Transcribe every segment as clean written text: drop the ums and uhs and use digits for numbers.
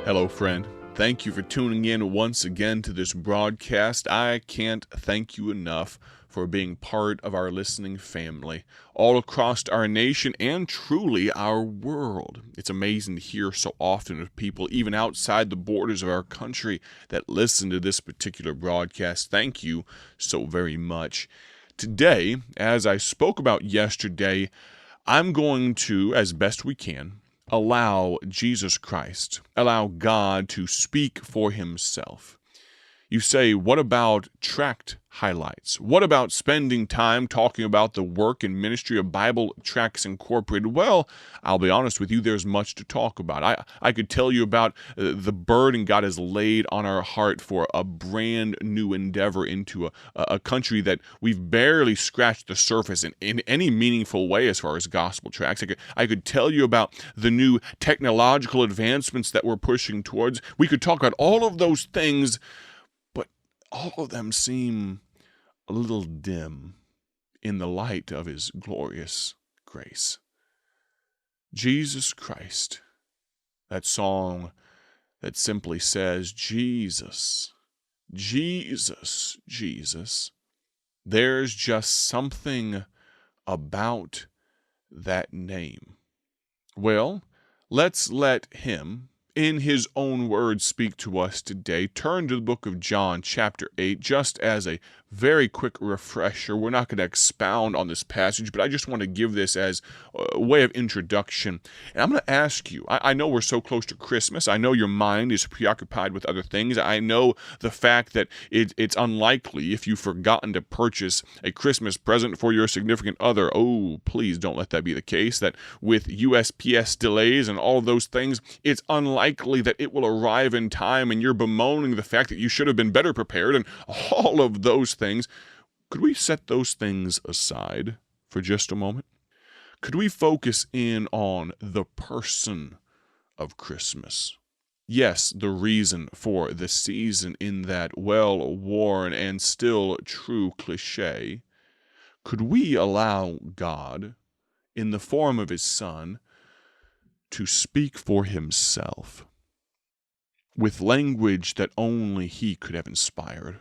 Hello, friend. Thank you for tuning in once again to this broadcast. I can't thank you enough for being part of our listening family all across our nation and truly our world. It's amazing to hear so often of people, even outside the borders of our country, that listen to this particular broadcast. Thank you so very much. Today, as I spoke about yesterday, I'm going to, as best we can, allow Jesus Christ, allow God to speak for himself. You say, what about tract highlights? What about spending time talking about the work and ministry of Bible Tracts Incorporated? Well, I'll be honest with you, there's much to talk about. I could tell you about the burden God has laid on our heart for a brand new endeavor into a country that we've barely scratched the surface in any meaningful way as far as gospel tracts. I could tell you about the new technological advancements that we're pushing towards. We could talk about all of those things, all of them seem a little dim in the light of his glorious grace. Jesus Christ, that song that simply says, Jesus, Jesus, Jesus. There's just something about that name. Well, let's let him, in his own words, speak to us today. Turn to the book of John, chapter 8, just as a very quick refresher. We're not going to expound on this passage, but I just want to give this as a way of introduction. And I'm going to ask you, I know we're so close to Christmas. I know your mind is preoccupied with other things. I know the fact that it's unlikely, if you've forgotten to purchase a Christmas present for your significant other, oh, please don't let that be the case, that with USPS delays and all of those things, it's unlikely that it will arrive in time, and you're bemoaning the fact that you should have been better prepared and all of those things. Could we set those things aside for just a moment? Could we focus in on the person of Christmas? Yes, the reason for the season in that well-worn and still true cliche. Could we allow God, in the form of his Son, to speak for himself with language that only he could have inspired?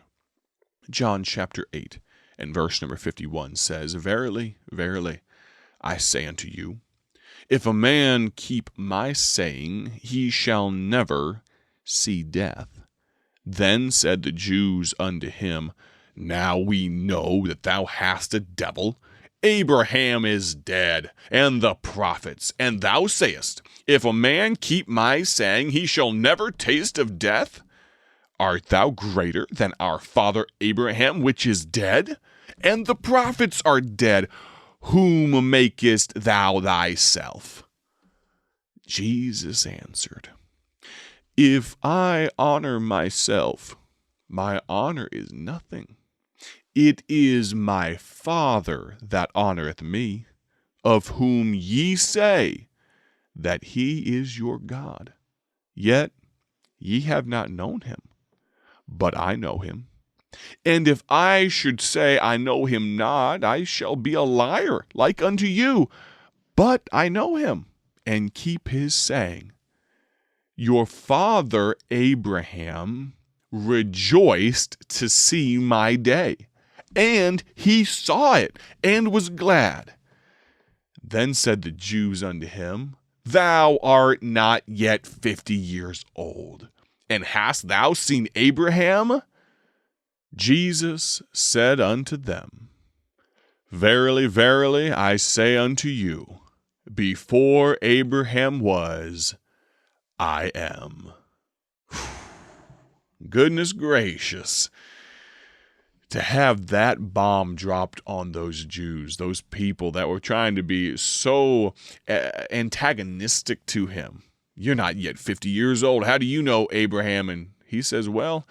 John chapter 8 and verse number 51 says, Verily, verily, I say unto you, if a man keep my saying, he shall never see death. Then said the Jews unto him, Now we know that thou hast a devil. Abraham is dead, and the prophets, and thou sayest, If a man keep my saying, he shall never taste of death. Art thou greater than our father Abraham, which is dead? And the prophets are dead. Whom makest thou thyself? Jesus answered, If I honor myself, my honor is nothing. It is my Father that honoreth me, of whom ye say that he is your God. Yet ye have not known him, but I know him. And if I should say I know him not, I shall be a liar like unto you. But I know him, and keep his saying. Your father Abraham rejoiced to see my day, and he saw it, and was glad. Then said the Jews unto him, Thou art not yet 50 years old, and hast thou seen Abraham? Jesus said unto them, Verily, verily, I say unto you, before Abraham was, I am. Goodness gracious. To have that bomb dropped on those Jews, those people that were trying to be so antagonistic to him. You're not yet 50 years old. How do you know Abraham? And he says, well,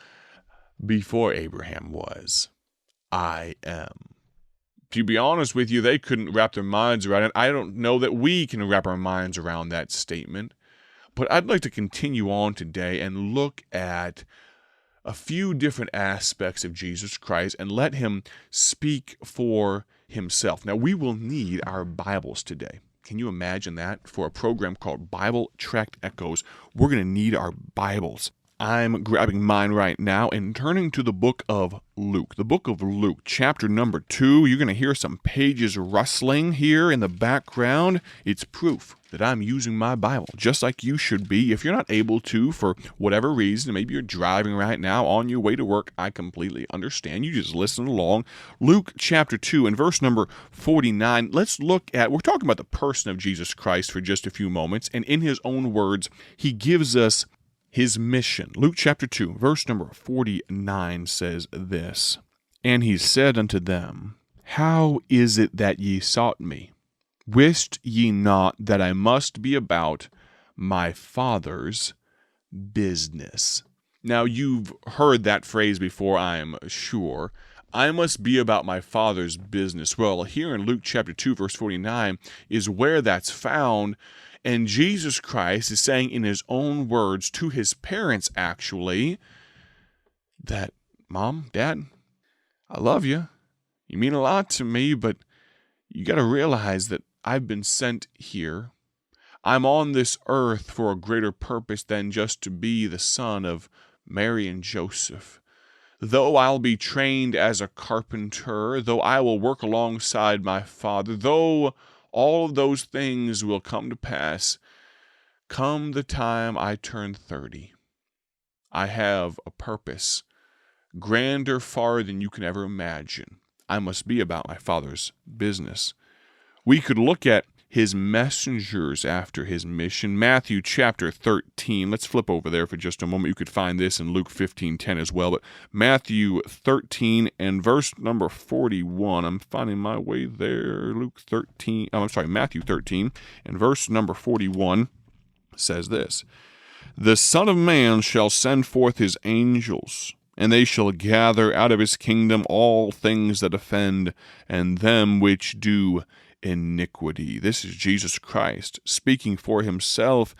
before Abraham was, I am. To be honest with you, they couldn't wrap their minds around it. I don't know that we can wrap our minds around that statement. But I'd like to continue on today and look at a few different aspects of Jesus Christ and let him speak for himself. Now, we will need our Bibles today. Can you imagine that? For a program called Bible Tract Echoes, we're going to need our Bibles. I'm grabbing mine right now and turning to the book of Luke. The book of Luke, chapter number 2. You're going to hear some pages rustling here in the background. It's proof that I'm using my Bible, just like you should be. If you're not able to, for whatever reason, maybe you're driving right now on your way to work, I completely understand. You just listen along. Luke chapter 2 and verse number 49. Let's look at, we're talking about the person of Jesus Christ for just a few moments, and in his own words, he gives us his mission. Luke chapter 2, verse number 49 says this, "And he said unto them, How is it that ye sought me? Wist ye not that I must be about my Father's business?" Now, you've heard that phrase before, I am sure. I must be about my Father's business. Well, here in Luke chapter 2, verse 49 is where that's found. And Jesus Christ is saying in his own words to his parents, actually, that, Mom, Dad, I love you. You mean a lot to me, but you got to realize that I've been sent here. I'm on this earth for a greater purpose than just to be the son of Mary and Joseph. Though I'll be trained as a carpenter, though I will work alongside my Father, though all of those things will come to pass, come the time I turn 30, I have a purpose grander far than you can ever imagine. I must be about my Father's business. We could look at his messengers after his mission. Matthew chapter 13. Let's flip over there for just a moment. You could find this in Luke 15:10 as well. But Matthew 13 and verse number 41. I'm finding my way there. Matthew 13 and verse number 41 says this, "The Son of Man shall send forth his angels, and they shall gather out of his kingdom all things that offend, and them which do iniquity." This is Jesus Christ speaking for himself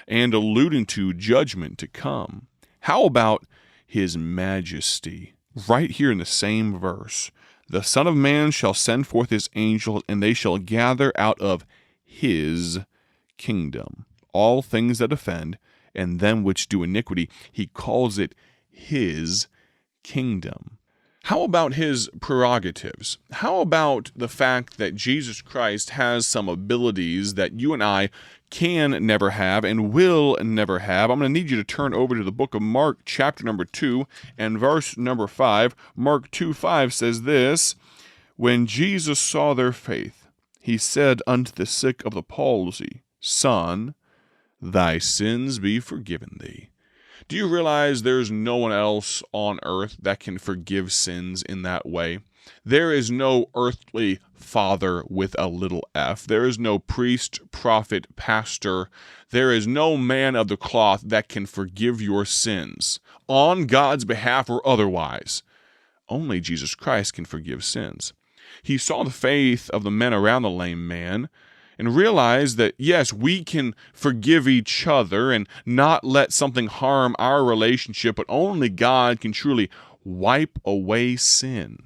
and alluding to judgment to come. How about his majesty? Right here in the same verse, "The Son of Man shall send forth his angels, and they shall gather out of his kingdom all things that offend, and them which do iniquity." He calls it his kingdom. How about his prerogatives? How about the fact that Jesus Christ has some abilities that you and I can never have and will never have? I'm going to need you to turn over to the book of Mark, chapter number 2, and verse number 5. Mark 2:5 says this, "When Jesus saw their faith, he said unto the sick of the palsy, Son, thy sins be forgiven thee." Do you realize there's no one else on earth that can forgive sins in that way? There is no earthly father with a little f. There is no priest, prophet, pastor. There is no man of the cloth that can forgive your sins on God's behalf or otherwise. Only Jesus Christ can forgive sins. He saw the faith of the men around the lame man and realize that, yes, we can forgive each other and not let something harm our relationship, but only God can truly wipe away sin.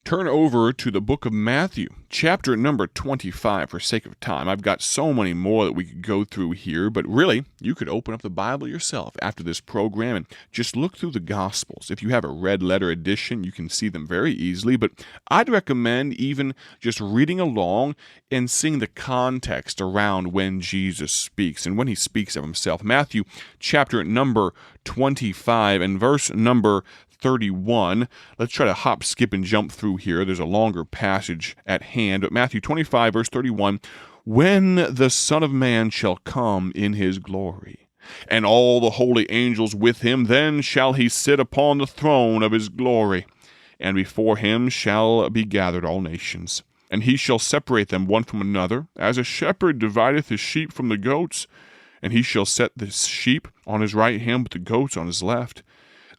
Turn over to the book of Matthew, chapter number 25, for sake of time. I've got so many more that we could go through here, but really, you could open up the Bible yourself after this program and just look through the Gospels. If you have a red letter edition, you can see them very easily, but I'd recommend even just reading along and seeing the context around when Jesus speaks and when he speaks of himself. Matthew, chapter number 25, and verse number 31. Let's try to hop, skip, and jump through here. There's a longer passage at hand. But Matthew 25, verse 31, "When the Son of Man shall come in his glory, and all the holy angels with him, then shall he sit upon the throne of his glory, and before him shall be gathered all nations. And he shall separate them one from another, as a shepherd divideth his sheep from the goats. And he shall set the sheep on his right hand, but the goats on his left.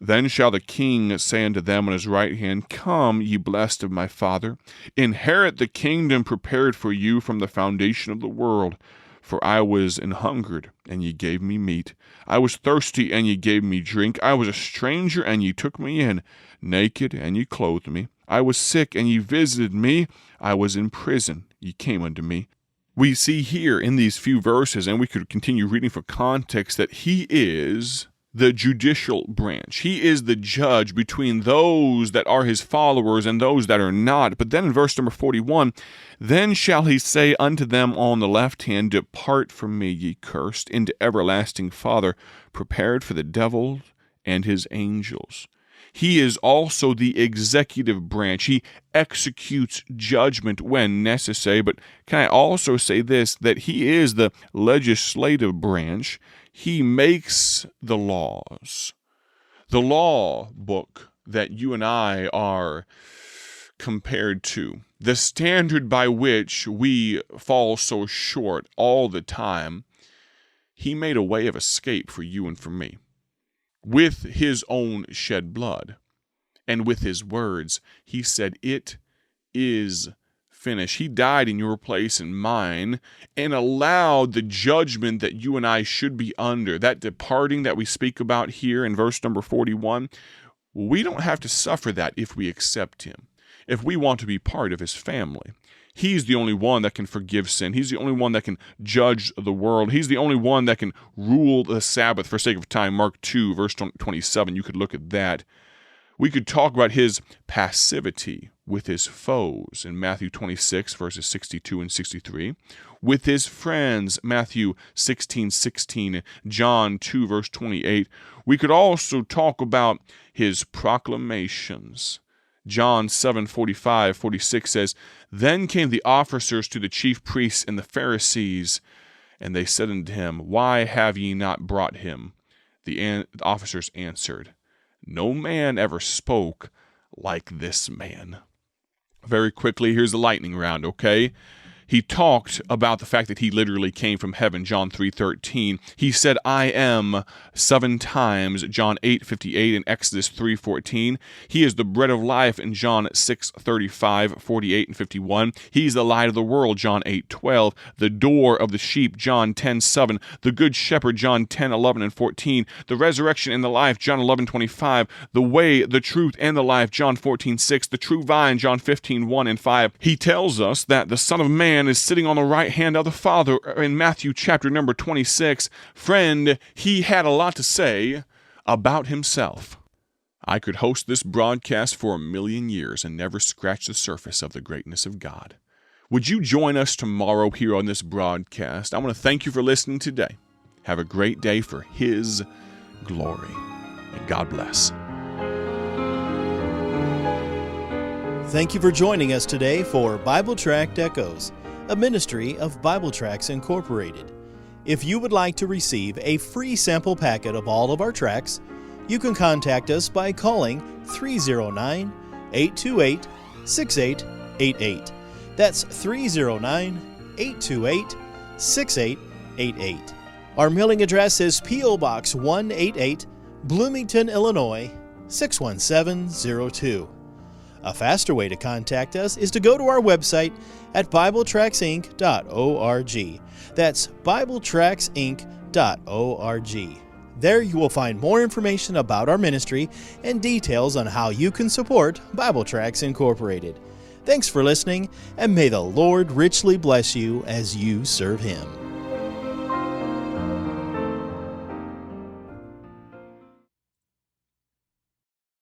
Then shall the king say unto them on his right hand, Come, ye blessed of my Father, inherit the kingdom prepared for you from the foundation of the world. For I was an hungered, and ye gave me meat. I was thirsty, and ye gave me drink. I was a stranger, and ye took me in. Naked, and ye clothed me. I was sick, and ye visited me. I was in prison, ye came unto me. We see here in these few verses, and we could continue reading for context, that he is the judicial branch. He is the judge between those that are his followers and those that are not. But then in verse number 41, then shall he say unto them on the left hand, depart from me, ye cursed, into everlasting fire, prepared for the devil and his angels. He is also the executive branch. He executes judgment when necessary. But can I also say this, that he is the legislative branch? He makes the laws. The law book that you and I are compared to, the standard by which we fall so short all the time, he made a way of escape for you and for me. With his own shed blood and with his words, he said, it is finished. He died in your place and mine and allowed the judgment that you and I should be under, that departing that we speak about here in verse number 41. We don't have to suffer that if we accept him, if we want to be part of his family. He's the only one that can forgive sin. He's the only one that can judge the world. He's the only one that can rule the Sabbath. For sake of time, Mark 2, verse 27, you could look at that. We could talk about his passivity with his foes in Matthew 26, verses 62 and 63. With his friends, Matthew 16:16, John 2, verse 28. We could also talk about his proclamations. John 7:45, 46 says, then came the officers to the chief priests and the Pharisees, and they said unto him, why have ye not brought him? The officers answered, no man ever spoke like this man. Very quickly, here's the lightning round, okay? He talked about the fact that he literally came from heaven, John 3:13. He said, I am 7 times, John 8:58 and Exodus 3:14. He is the bread of life in John 6:35, 48 and 51. He's the light of the world, John 8:12. The door of the sheep, John 10:7. The good shepherd, John 10:11 and 14. The resurrection and the life, John 11:25. The way, the truth, and the life, John 14:6. The true vine, John 15:1 and 5. He tells us that the Son of Man is sitting on the right hand of the Father in Matthew chapter number 26. Friend, he had a lot to say about himself. I could host this broadcast for 1,000,000 years and never scratch the surface of the greatness of God. Would you join us tomorrow here on this broadcast? I want to thank you for listening today. Have a great day for his glory, and God bless. Thank you for joining us today for Bible Tract Echoes, a ministry of Bible Tracts Incorporated. If you would like to receive a free sample packet of all of our tracts, you can contact us by calling 309-828-6888. That's 309-828-6888. Our mailing address is P.O. Box 188, Bloomington, Illinois, 61702. A faster way to contact us is to go to our website at BibleTractsInc.org. That's BibleTractsInc.org. There you will find more information about our ministry and details on how you can support Bible Tracts Incorporated. Thanks for listening, and may the Lord richly bless you as you serve Him.